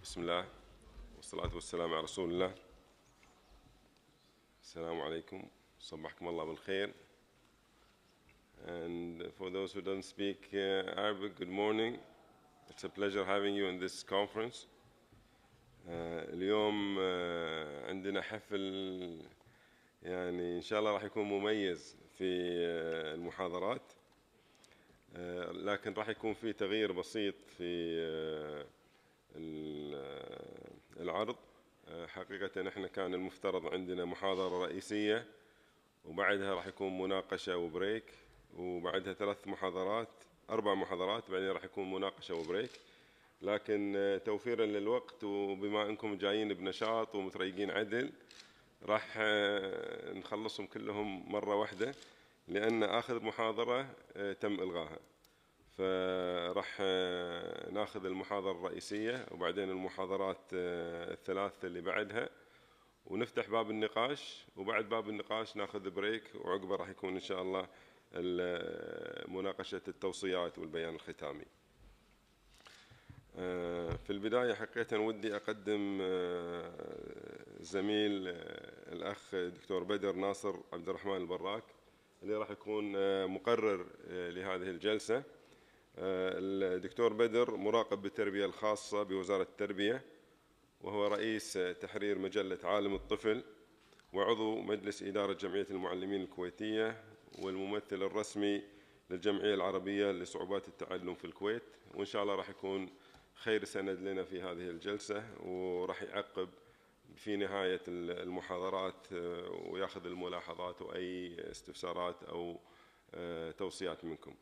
بسم الله والصلاة والسلام على رسول الله. السلام عليكم. صبحكم الله بالخير. And for those who don't speak Arabic, good morning. It's a pleasure having you in this conference. اليوم عندنا حفل يعني إن شاء الله راح يكون مميز في المحاضرات، لكن راح يكون في تغيير بسيط في العرض. حقيقة احنا كان المفترض عندنا محاضرة رئيسية وبعدها راح يكون مناقشة وبريك، وبعدها 4 محاضرات، بعدين راح يكون مناقشة وبريك. لكن توفيرا للوقت وبما انكم جايين بنشاط ومتريقين عدل راح نخلصهم كلهم مرة واحدة، لأن آخر محاضرة تم إلغاها، فراح ناخذ المحاضرة الرئيسية وبعدين المحاضرات الثلاث اللي بعدها ونفتح باب النقاش، وبعد باب النقاش ناخذ بريك، وعقبه راح يكون إن شاء الله مناقشة التوصيات والبيان الختامي. في البداية حقيقة ودي أقدم زميل الأخ دكتور بدر ناصر عبد الرحمن البراك اللي راح يكون مقرر لهذه الجلسة. الدكتور بدر مراقب بالتربية الخاصة بوزارة التربية، وهو رئيس تحرير مجلة عالم الطفل، وعضو مجلس إدارة جمعية المعلمين الكويتية، والممثل الرسمي للجمعية العربية لصعوبات التعلم في الكويت. وإن شاء الله راح يكون خير سند لنا في هذه الجلسة، وراح يعقب في نهاية المحاضرات ويأخذ الملاحظات وأي استفسارات أو توصيات منكم.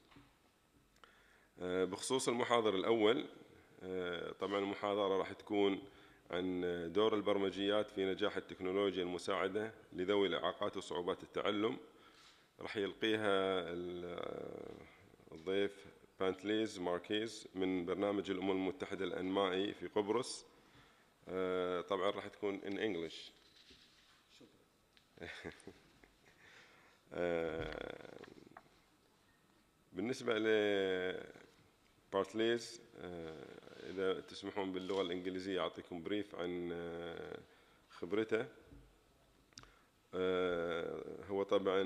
بخصوص المحاضر الأول، طبعا المحاضرة راح تكون عن دور البرمجيات في نجاح التكنولوجيا المساعدة لذوي الإعاقات وصعوبات التعلم. راح يلقيها الضيف بانتليز ماكيز من برنامج الأمم المتحدة الأنمائي في قبرص. طبعا راح تكون in English. بالنسبة بانتليز، إذا تسمحون باللغة الإنجليزية أعطيكم بريف عن خبرته. هو طبعا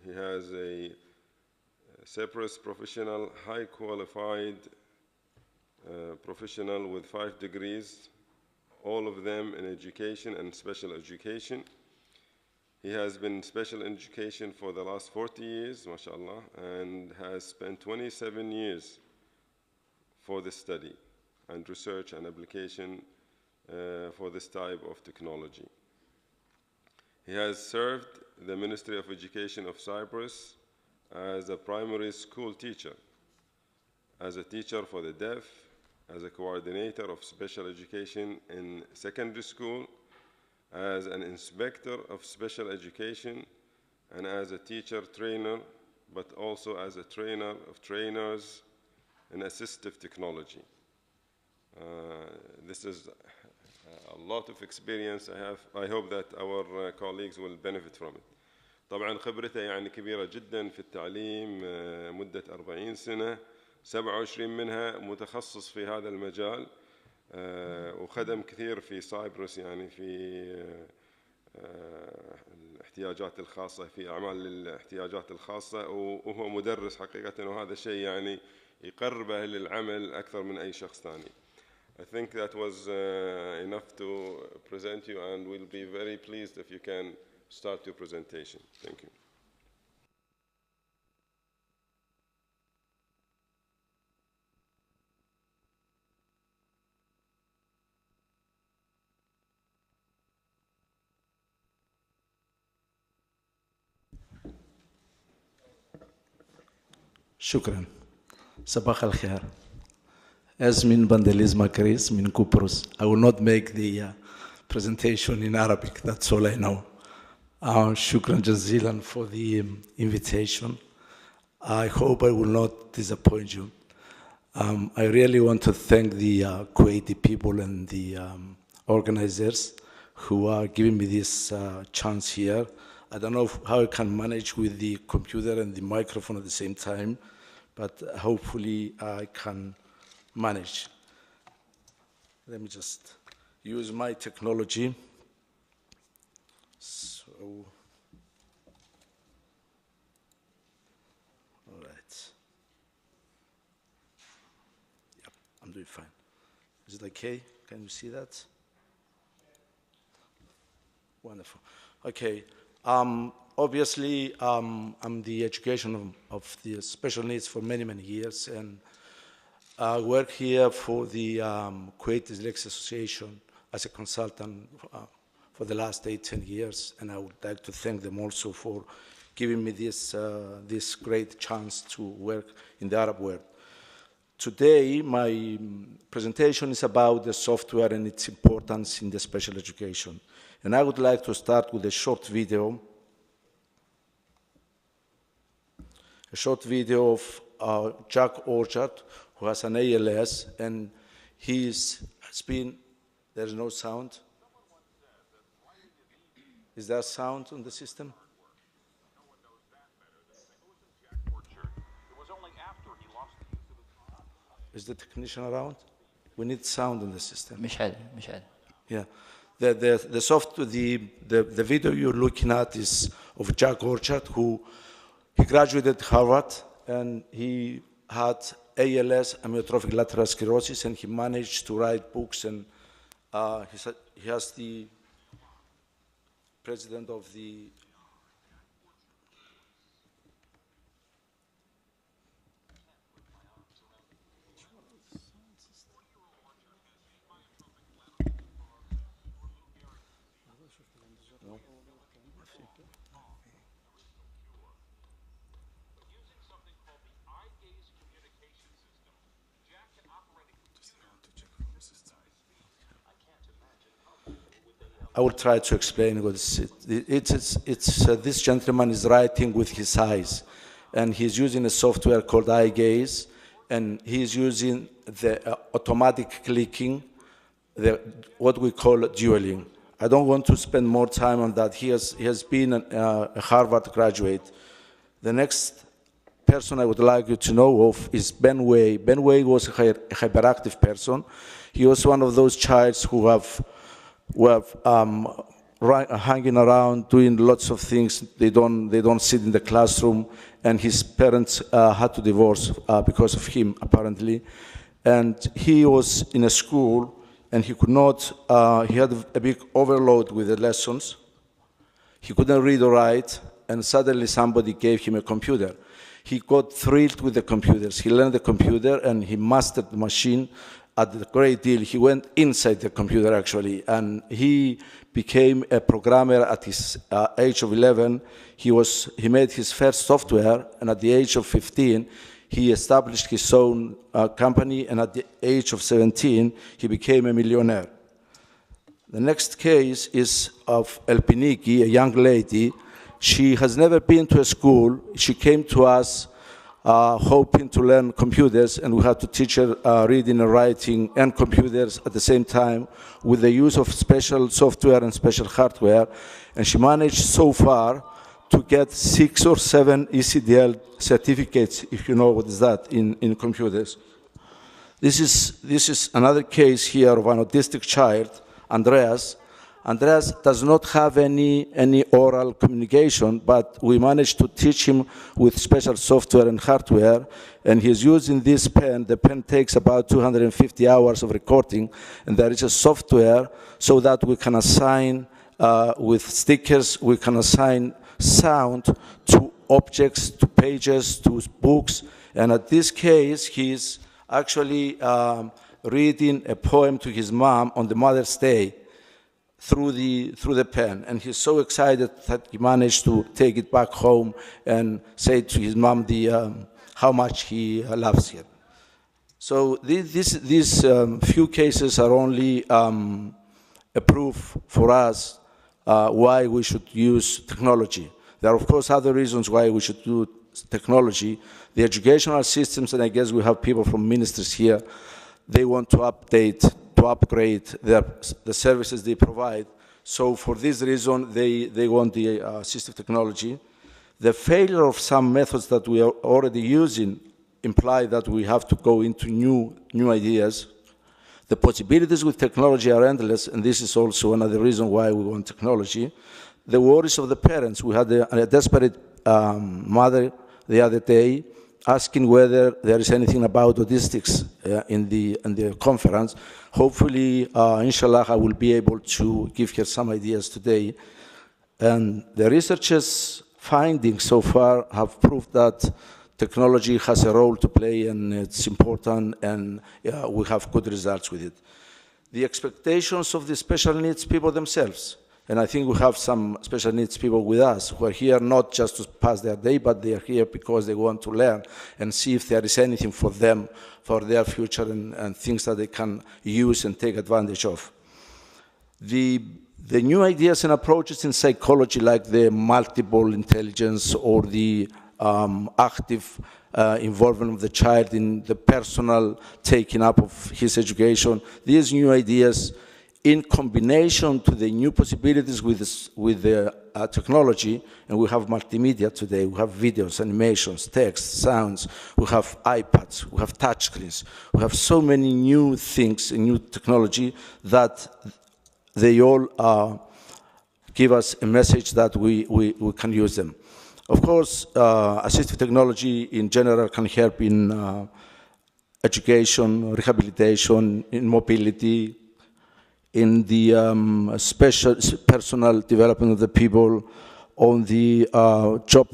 he has a Cyprus professional, high qualified professional with 5 degrees, all of them in education and special education. He has been in special education for the last 40 years, mashallah, and has spent 27 years for this study and research and application for this type of technology. He has served the Ministry of Education of Cyprus as a primary school teacher, as a teacher for the deaf, as a coordinator of special education in secondary school, as an inspector of special education, and as a teacher trainer, but also as a trainer of trainers in assistive technology. This is a lot of experience I have. I hope that our colleagues will benefit from it. طبعا خبرته يعني كبيرة جدا في التعليم، مدة 40 سنة، 27 منها متخصص في هذا المجال، وخدم كثير في سايبرس، يعني في الاحتياجات الخاصة، في أعمال الاحتياجات الخاصة، وهو مدرس حقيقة، وهذا شيء يعني يقربه للعمل أكثر من أي شخص ثاني. I think that was enough to present you, and we'll be very pleased if you can start your presentation. Thank you. شكرا. صباح الخير. As min banteliz makaris min Kupros, I will not make the presentation in Arabic. That's all I know. Shukran jazilan for the invitation. I hope I will not disappoint you. I really want to thank the Kuwaiti people and the organizers who are giving me this chance here. I don't know how I can manage with the computer and the microphone at the same time, but hopefully I can manage. Let me just use my technology. So, all right. Yep, I'm doing fine. Is it okay? Can you see that? Wonderful. Okay. Obviously, I'm the education of the special needs for many, many years, and I work here for the Kuwait Dyslexia Association as a consultant for the last 8-10 years, and I would like to thank them also for giving me this, this great chance to work in the Arab world. Today, my presentation is about the software and its importance in the special education. And I would like to start with a short video of Jack Orchard, who has an ALS, and has been, there's no sound. Is there sound on the system? Is the technician around? We need sound on the system. مشعل. Yeah. The video you're looking at is of Jack Orchard, who he graduated Harvard, and he had ALS, amyotrophic lateral sclerosis, and he managed to write books, and he has the president of the I will try to explain what this gentleman is writing with his eyes, and he's using a software called eye gaze, and he's using the automatic clicking, what we call dueling. I don't want to spend more time on that. He has been a Harvard graduate. The next person I would like you to know of is Ben Way. Ben Way was a hyperactive person. He was one of those childs who were hanging around, doing lots of things. They don't sit in the classroom, and his parents had to divorce because of him, apparently. And he was in a school, and he could not, he had a big overload with the lessons. He couldn't read or write, and suddenly somebody gave him a computer. He got thrilled with the computers. He learned the computer, and he mastered the machine at a great deal. He went inside the computer, actually, and he became a programmer at his age of 11. He made his first software, and at the age of 15, he established his own company, and at the age of 17, he became a millionaire. The next case is of Elpiniki, a young lady. She has never been to a school. She came to us hoping to learn computers, and we had to teach her reading and writing and computers at the same time with the use of special software and special hardware. And she managed so far to get 6 or 7 ECDL certificates, if you know what is that, in computers. This is another case here of an autistic child, Andreas. Andreas does not have any oral communication, but we managed to teach him with special software and hardware, and he's using this pen. The pen takes about 250 hours of recording, and there is a software so that we can assign, with stickers, we can assign sound to objects, to pages, to books, and at this case, he's actually reading a poem to his mom on the Mother's Day through the pen, and he's so excited that he managed to take it back home and say to his mom how much he loves her. So these few cases are only a proof for us why we should use technology. There are, of course, other reasons why we should do technology. The educational systems, and I guess we have people from ministries here, they want to update, to upgrade the services they provide. So for this reason, they want the assistive technology. The failure of some methods that we are already using imply that we have to go into new ideas. The possibilities with technology are endless, and this is also another reason why we want technology. The worries of the parents. We had a desperate mother the other day asking whether there is anything about autistics in the conference. Hopefully, inshallah, I will be able to give her some ideas today. And the researchers' findings so far have proved that technology has a role to play, and it's important, and we have good results with it. The expectations of the special needs people themselves, and I think we have some special needs people with us who are here not just to pass their day, but they are here because they want to learn and see if there is anything for them, for their future, and things that they can use and take advantage of. The new ideas and approaches in psychology, like the multiple intelligence or the active involvement of the child in the personal taking up of his education, these new ideas in combination to the new possibilities with the technology, and we have multimedia today, we have videos, animations, text, sounds, we have iPads, we have touchscreens, we have so many new things and new technology that they all give us a message that we can use them. Of course, assistive technology in general can help in education, rehabilitation, in mobility, in the special personal development of the people, on the job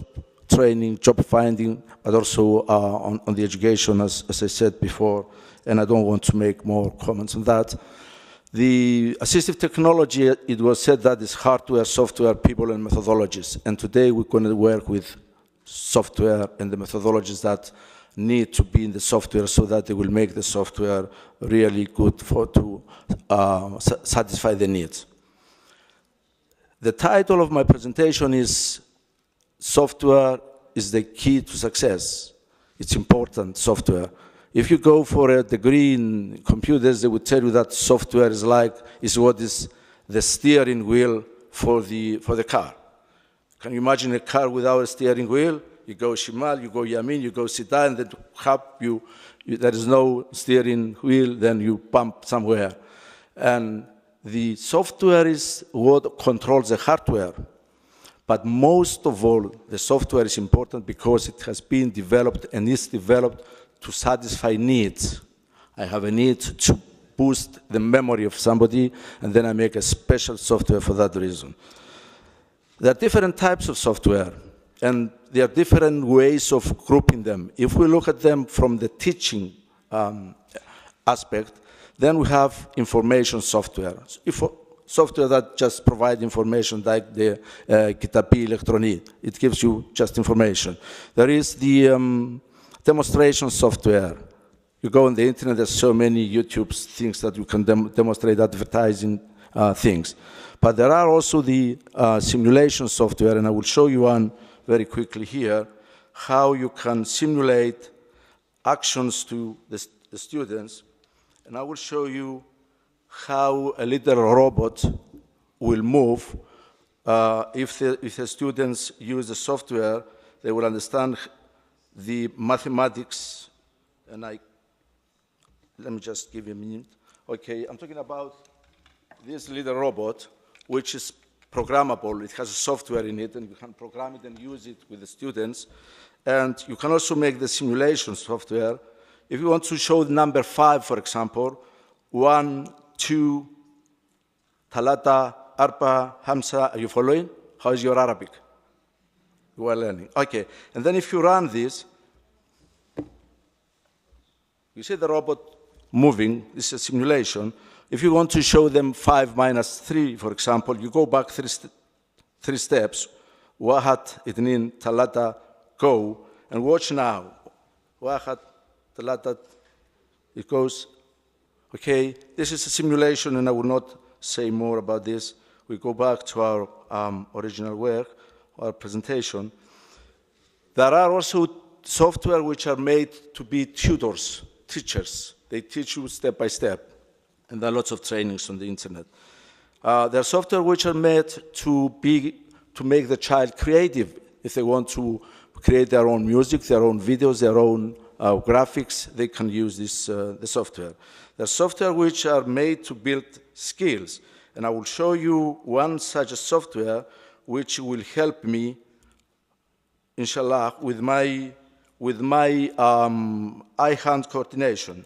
training, job finding, but also on the education, as I said before, and I don't want to make more comments on that. The assistive technology, it was said that is hardware, software, people, and methodologies. And today we're going to work with software and the methodologies that need to be in the software so that they will make the software really good to satisfy the needs. The title of my presentation is Software is the Key to Success. It's important, software. If you go for a degree in computers, they would tell you that software is what is the steering wheel for the car. Can you imagine a car without a steering wheel? You go shimal, you go yamin, you go sita, and then there is no steering wheel, then you bump somewhere. And the software is what controls the hardware. But most of all, the software is important because it has been developed and is developed to satisfy needs. I have a need to boost the memory of somebody, and then I make a special software for that reason. There are different types of software, and there are different ways of grouping them. If we look at them from the teaching aspect, then we have information software. Software that just provides information, like the Kitabi Electronic. It gives you just information. There is the demonstration software. You go on the internet, there's so many YouTube things that you can demonstrate advertising things. But there are also the simulation software, and I will show you one very quickly here, how you can simulate actions to the students. And I will show you how a little robot will move. If the students use the software, they will understand the mathematics, and let me just give you a minute. Okay, I'm talking about this little robot, which is programmable. It has a software in it, and you can program it and use it with the students. And you can also make the simulation software. If you want to show the number 5, for example, 1, 2, Talata, Arpa, Hamza, are you following? How is your Arabic? You are learning. Okay, and then if you run this, you see the robot moving. This is a simulation. If you want to show them 5 minus 3, for example, you go back three steps. Wahat, Itnin, Talata, go, and watch now. Wahat, Talata, it goes. Okay, this is a simulation, and I will not say more about this. We go back to our original work, our presentation. There are also software which are made to be tutors, teachers. They teach you step by step, and there are lots of trainings on the internet. There are software which are made to make the child creative. If they want to create their own music, their own videos, their own graphics, they can use this the software. The software which are made to build skills, and I will show you one such a software which will help me, inshallah, with my eye-hand coordination.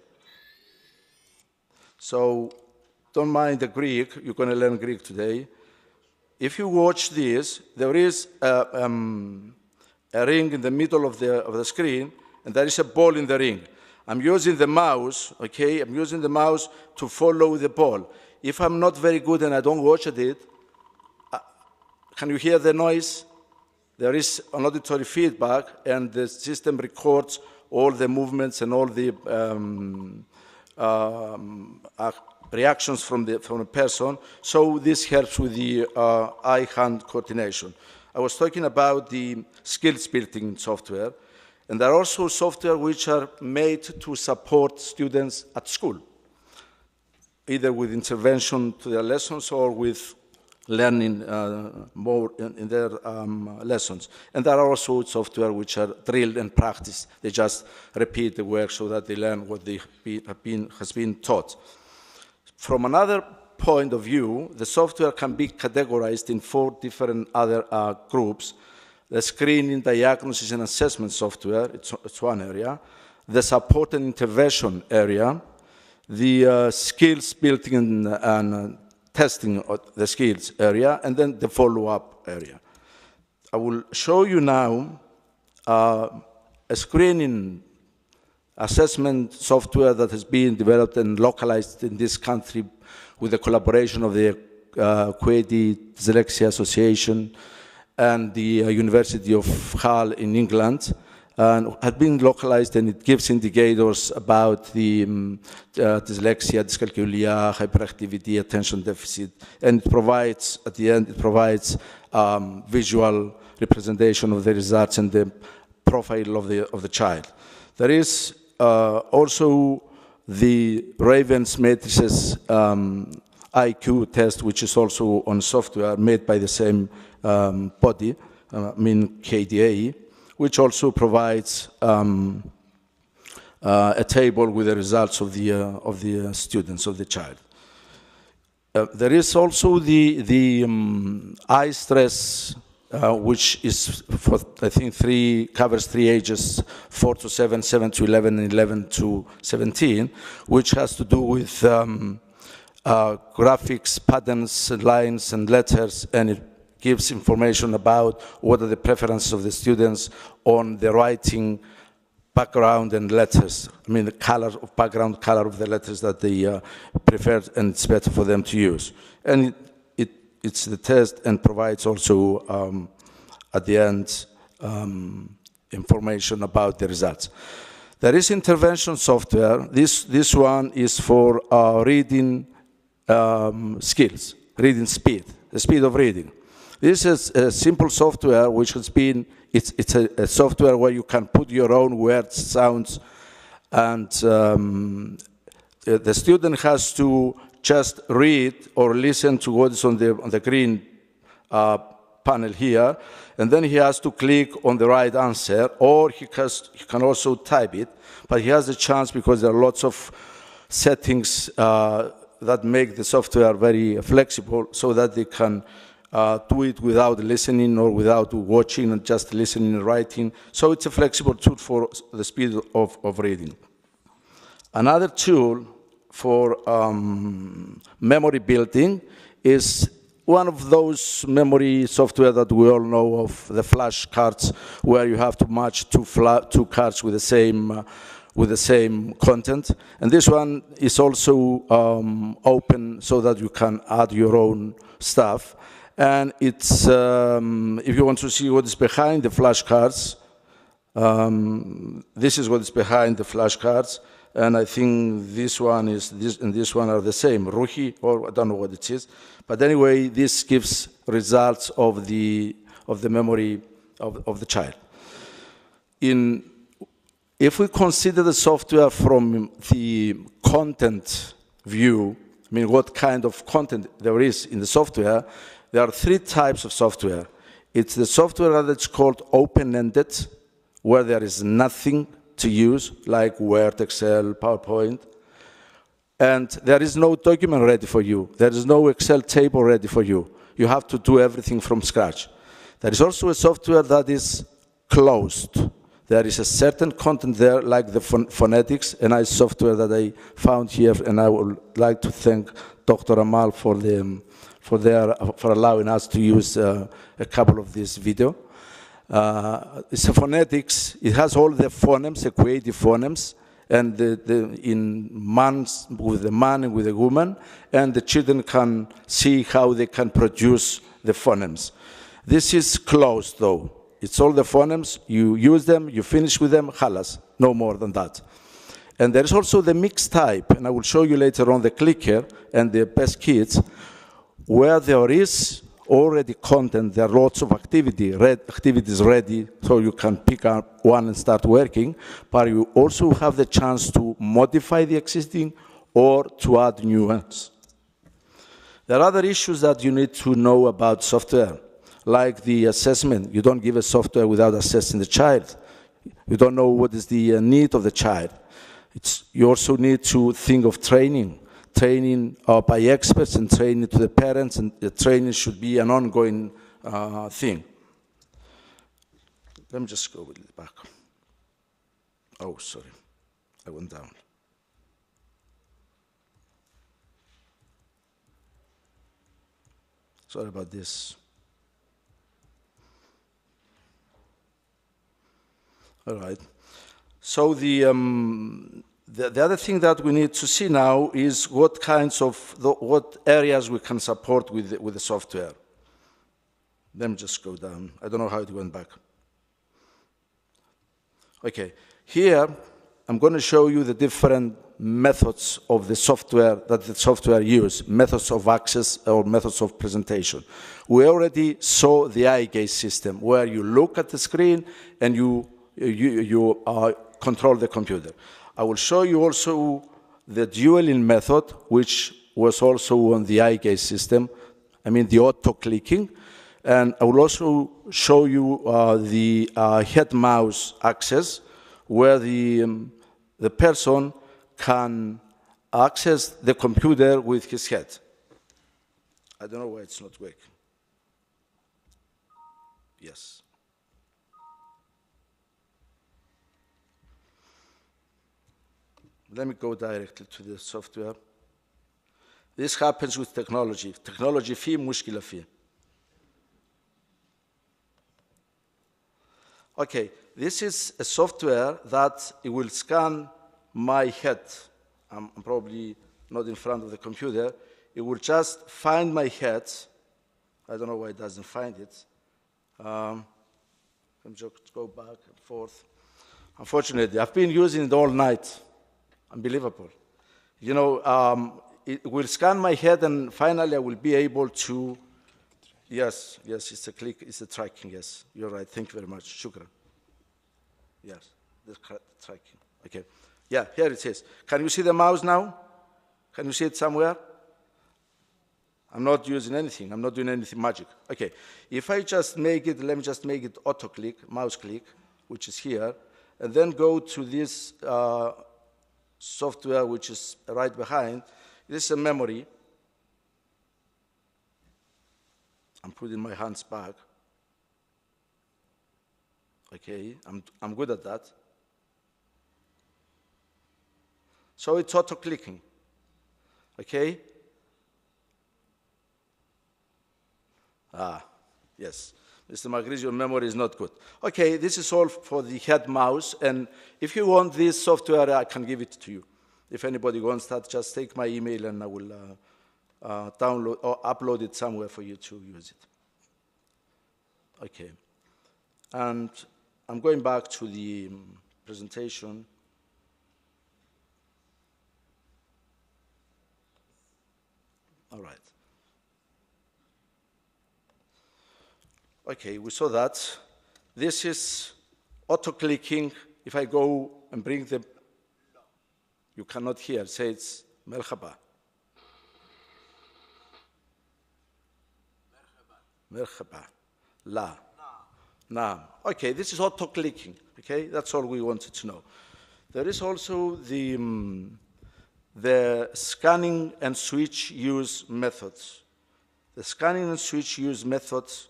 So don't mind the Greek, you're going to learn Greek today. If you watch this, there is a ring in the middle of the screen, and there is a ball in the ring. I'm using the mouse, okay? I'm using the mouse to follow the ball. If I'm not very good and I don't watch it, can you hear the noise? There is an auditory feedback, and the system records all the movements and all the reactions from the person. So this helps with the eye-hand coordination. I was talking about the skills building software, and there are also software which are made to support students at school, either with intervention to their lessons or with learning more in their lessons. And there are also software which are drilled and practiced. They just repeat the work so that they learn what they has been taught. From another point of view, the software can be categorized in 4 different other groups. The screening, diagnosis, and assessment software, it's one area. The support and intervention area. The skills building and testing of the skills area, and then the follow-up area. I will show you now a screening assessment software that has been developed and localized in this country with the collaboration of the Kuwaiti Dyslexia Association and the University of Hull in England, and had been localized, and it gives indicators about the dyslexia, dyscalculia, hyperactivity, attention deficit, and it provides, at the end, it provides visual representation of the results and the profile of the child. There is also the Raven's matrices IQ test, which is also on software made by the same body, KDA, which also provides a table with the results of the students, of the child. There is also the eye stress, which is for, I think, covers 3 ages, 4 to 7, 7 to 11, and 11 to 17, which has to do with graphics, patterns, lines, and letters, and it gives information about what are the preferences of the students on the writing background and letters. The color of background, color of the letters that they prefer, and it's better for them to use. And it's the test, and provides also at the end information about the results. There is intervention software. This one is for reading skills, reading speed, the speed of reading. This is a simple software which has been, it's a software where you can put your own words, sounds, and the student has to just read or listen to what is on the green panel here, and then he has to click on the right answer, or he can also type it, but he has a chance, because there are lots of settings that make the software very flexible, so that they can do it without listening or without watching, and just listening and writing. So it's a flexible tool for the speed of reading. Another tool for memory building is one of those memory software that we all know of, the flash cards, where you have to match two cards with the same content. And this one is also open, so that you can add your own stuff. And it's, if you want to see what is behind the flashcards, this is what is behind the flashcards. And I think this one is, this and this one are the same, Ruhi, or I don't know what it is. But anyway, this gives results of the memory of the child. If we consider the software from the content view, what kind of content there is in the software, there are 3 types of software. It's the software that's called open-ended, where there is nothing to use, like Word, Excel, PowerPoint. And there is no document ready for you. There is no Excel table ready for you. You have to do everything from scratch. There is also a software that is closed. There is a certain content there, like the phonetics, a nice software that I found here, and I would like to thank Dr. Amal for allowing us to use a couple of this video. It's a phonetics. It has all the phonemes, the creative phonemes, and in man's, with the man and with the woman, and the children can see how they can produce the phonemes. This is closed, though. It's all the phonemes. You use them, you finish with them, halas, no more than that. And there is also the mixed type, and I will show you later on the clicker and the best kits, where there is already content, there are lots of activities ready, so you can pick up one and start working, but you also have the chance to modify the existing or to add new ones. There are other issues that you need to know about software, like the assessment. You don't give a software without assessing the child. You don't know what is the need of the child. You also need to think of training by experts and training to the parents, and the training should be an ongoing thing. Let me just go a little back. Oh, sorry, I went down. Sorry about this. All right. So the other thing that we need to see now is what kinds of, what areas we can support with the software. Let me just go down. I don't know how it went back. Okay, here I'm going to show you the different methods of the software that the software uses, methods of access or methods of presentation. We already saw the eye gaze system, where you look at the screen and you control the computer. I will show you also the dueling method, which was also on the eye gaze system, I mean the auto-clicking. And I will also show you the head-mouse access, where the person can access the computer with his head. I don't know why it's not working. Yes. Let me go directly to the software. This happens with technology. Technology فيه مشكلة فيه. Okay, this is a software that it will scan my head. I'm probably not in front of the computer. It will just find my head. I don't know why it doesn't find it. Let me just go back and forth. Unfortunately, I've been using it all night. Unbelievable. You know, it will scan my head, and finally I will be able to, yes, it's a click, it's a tracking, yes. You're right, thank you very much. Shukran. Yes, the tracking, okay. Yeah, here it is. Can you see the mouse now? Can you see it somewhere? I'm not using anything, I'm not doing anything magic. Okay, if I just make it, let me just make it auto-click, mouse click, which is here, and then go to this software which is right behind. This is a memory. I'm putting my hands back. Okay, I'm good at that. So it's auto-clicking. Okay? Yes. Mr. Mاكيز, your memory is not good. Okay, this is all for the head mouse, and if you want this software, I can give it to you. If anybody wants that, just take my email and I will download or upload it somewhere for you to use it. Okay. And I'm going back to the presentation. All right. Okay, we saw that. This is auto-clicking. If I go and bring the, you cannot hear, say it's merhaba. Merhaba. La. Naam. Okay, this is auto-clicking. Okay, that's all we wanted to know. There is also the scanning and switch use methods. The scanning and switch use methods,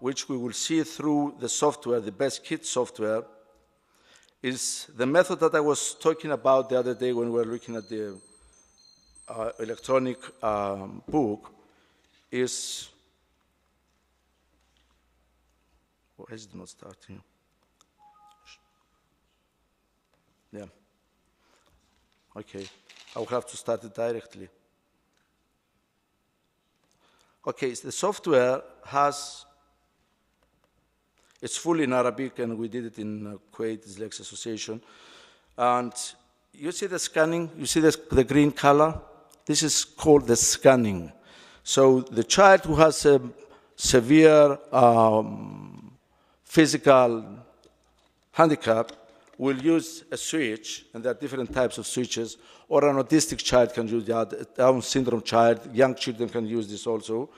which we will see through the software, the best kit software, is the method that I was talking about the other day when we were looking at the electronic book. Is, why is it not starting? Yeah. Okay, I will have to start it directly. Okay, so the software has, it's fully in Arabic, and we did it in Kuwait Dyslexia Association. And you see the scanning, you see the green color? This is called the scanning. So the child who has a severe physical handicap will use a switch, and there are different types of switches, or an autistic child can use that, a Down syndrome child, young children can use this also.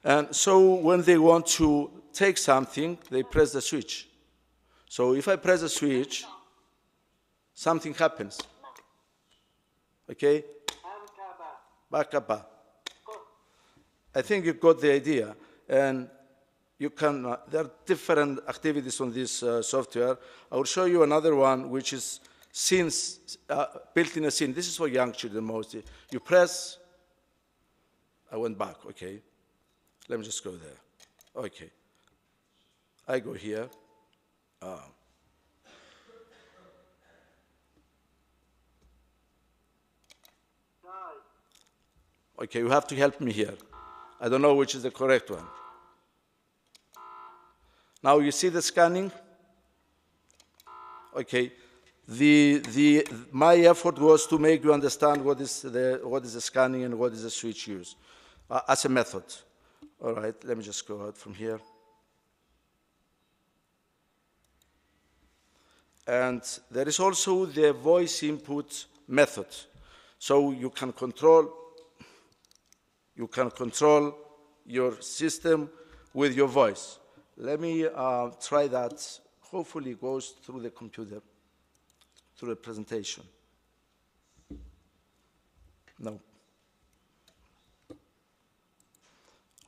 And so when they want to take something, they press the switch. So if I press the switch, something happens. Okay? Bakaba. I think you got the idea. And you can, there are different activities on this software. I will show you another one, which is scenes, built in a scene. This is for young children mostly. You press, I went back, okay. Let me just go there. Okay. I go here. Okay, you have to help me here. I don't know which is the correct one. Now you see the scanning? Okay. My effort was to make you understand what is the scanning and what is the switch use as a method. All right, let me just go out from here. And there is also the voice input method. So you can control your system with your voice. Let me try that. Hopefully it goes through the computer, through the presentation. No.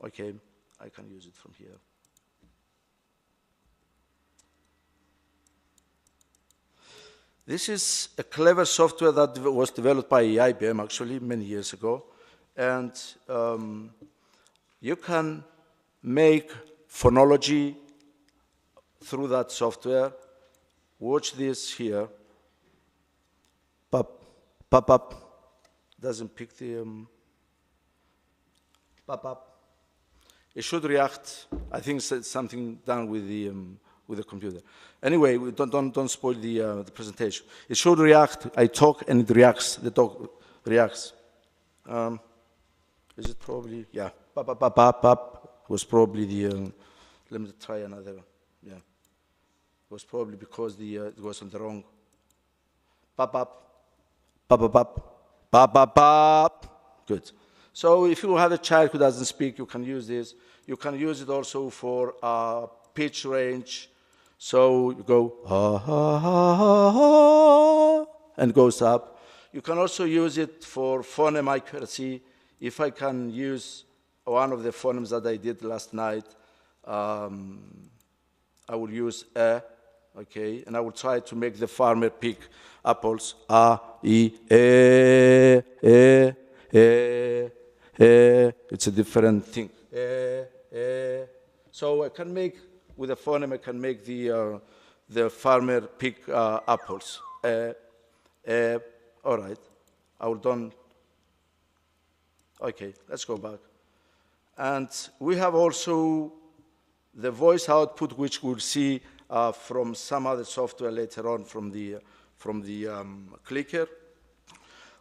Okay, I can use it from here. This is a clever software that was developed by IBM, actually, many years ago. And you can make phonology through that software. Watch this here. Pop, pop, pop. Doesn't pick the pop, pop. It should react. I think it's something done with the computer. Anyway, don't spoil the presentation. It should react. I talk and it reacts. The dog reacts. Is it probably, yeah, pop, pop, pop, pop, pop, was probably the, let me try another, yeah. It was probably because it was on the wrong, pop, pop, pop, pop, pop, pop, pop, pop, good. So if you have a child who doesn't speak, you can use this. You can use it also for pitch range. So you go, ha, ha, ha, ha, ha, and goes up. You can also use it for phoneme accuracy. If I can use one of the phonemes that I did last night, I will use a, okay, and I will try to make the farmer pick apples. A, E, E, E, E, E. It's a different thing. E, E. So I can make, with a phoneme, I can make the farmer pick apples. E, E. All right, I will done. Okay, let's go back. And we have also the voice output, which we'll see from some other software later on from the clicker.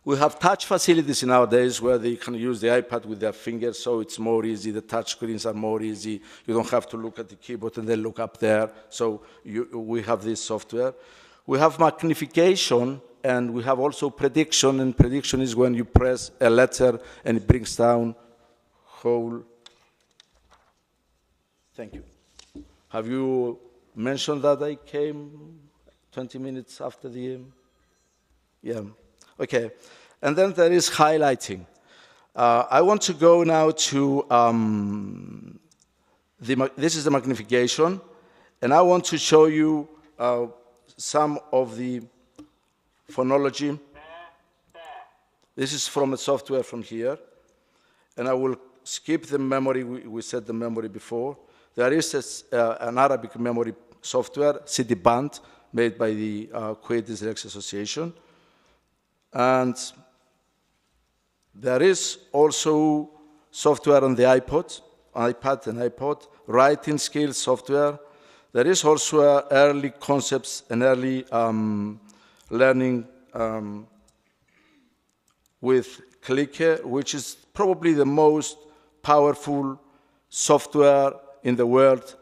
We have touch facilities nowadays where they can use the iPad with their fingers, so it's more easy. The touch screens are more easy. You don't have to look at the keyboard and then look up there. So we have this software. We have magnification, and we have also prediction, and prediction is when you press a letter and it brings down whole. Thank you. Have you mentioned that I came 20 minutes after the, yeah, okay. And then there is highlighting. I want to go now to, this is the magnification, and I want to show you some of the phonology. This is from the software from here, and I will skip the memory, we said the memory before. There is an Arabic memory software, CD Band, made by the Kuwait Dyslexia Association. And there is also software on the iPad and iPod, writing skills software. There is also early concepts and early learning with Clicker, which is probably the most powerful software in the world,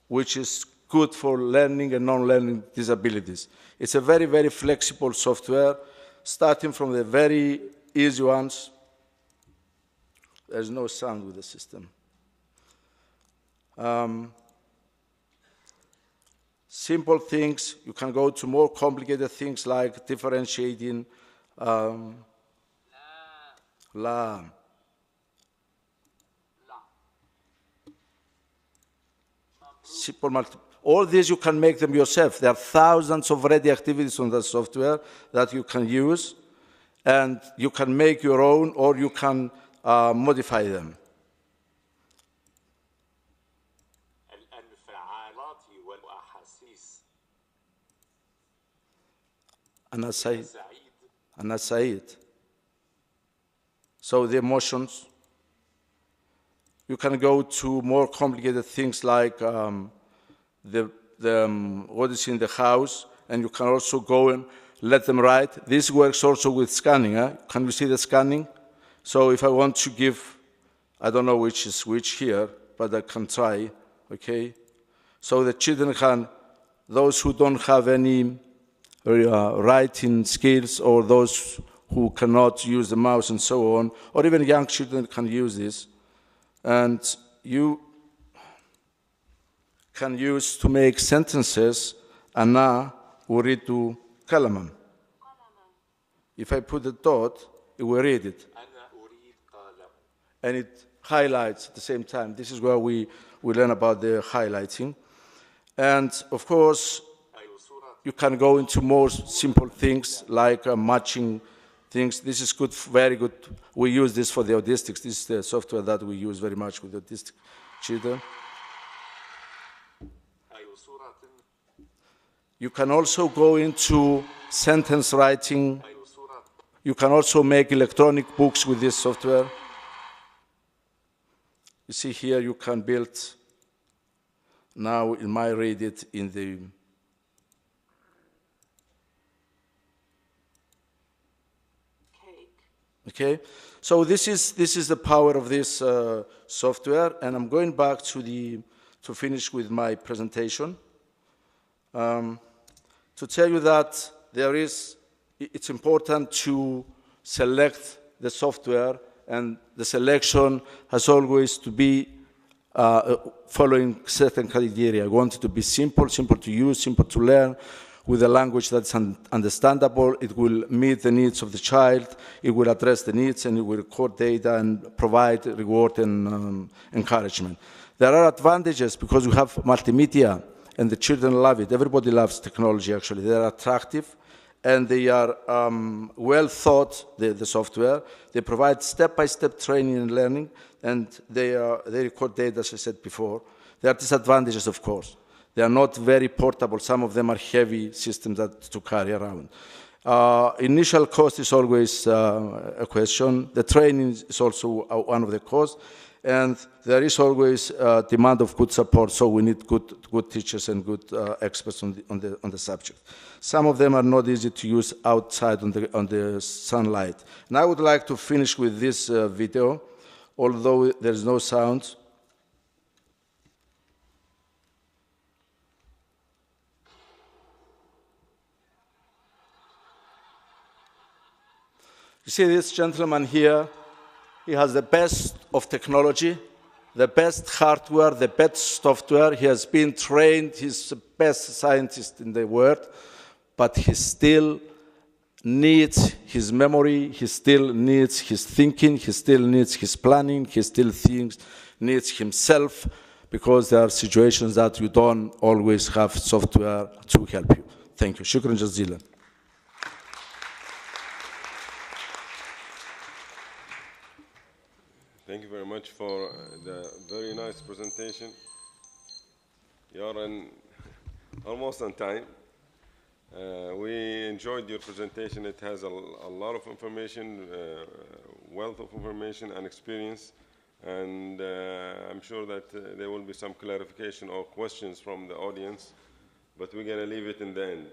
which is good for learning and non-learning disabilities. It's a very, very flexible software, starting from the very easy ones. There's no sound with the system. Simple things, you can go to more complicated things like differentiating la. Simple all these you can make them yourself. There are thousands of ready activities on the software that you can use, and you can make your own or you can modify them. أنا سعيد. So the emotions. You can go to more complicated things like what is in the house, and you can also go and let them write. This works also with scanning. Can you see the scanning? So if I want to give, I don't know which is which here, but I can try, okay? So the children can, those who don't have any writing skills, or those who cannot use the mouse and so on, or even young children can use this. And you can use to make sentences, أنا أريد قلما. If I put a dot, it will read it. And it highlights at the same time. This is where we learn about the highlighting. And of course, you can go into more simple things like matching things. This is good, very good. We use this for the autistics. This is the software that we use very much with autistic children. You can also go into sentence writing. You can also make electronic books with this software. You see here, you can build, now it might read it in the, okay? So this is the power of this software, and I'm going back to finish with my presentation. To tell you that it's important to select the software, and the selection has always to be following certain criteria. I want it to be simple to use, simple to learn, with a language that's understandable. It will meet the needs of the child, it will address the needs, and it will record data and provide reward and encouragement. There are advantages because we have multimedia, and the children love it. Everybody loves technology, actually. They're attractive, and they are well thought, the software. They provide step-by-step training and learning, and they record data, as I said before. There are disadvantages, of course. They are not very portable. Some of them are heavy systems to carry around. Initial cost is always a question. The training is also one of the costs. And there is always a demand of good support, so we need good teachers and good experts on the subject. Some of them are not easy to use outside on the sunlight. And I would like to finish with this video, although there's no sound. You see this gentleman here? He has the best of technology, the best hardware, the best software. He has been trained. He's the best scientist in the world. but he still needs his memory, he still needs his thinking, he still needs his planning, he still needs himself, because there are situations that you don't always have software to help you. Thank you. شكرا جزيلا. Thank you very much for the very nice presentation. You're almost on time. We enjoyed your presentation. It has a lot of information, wealth of information and experience. And I'm sure that there will be some clarification or questions from the audience, but we're going to leave it in the end.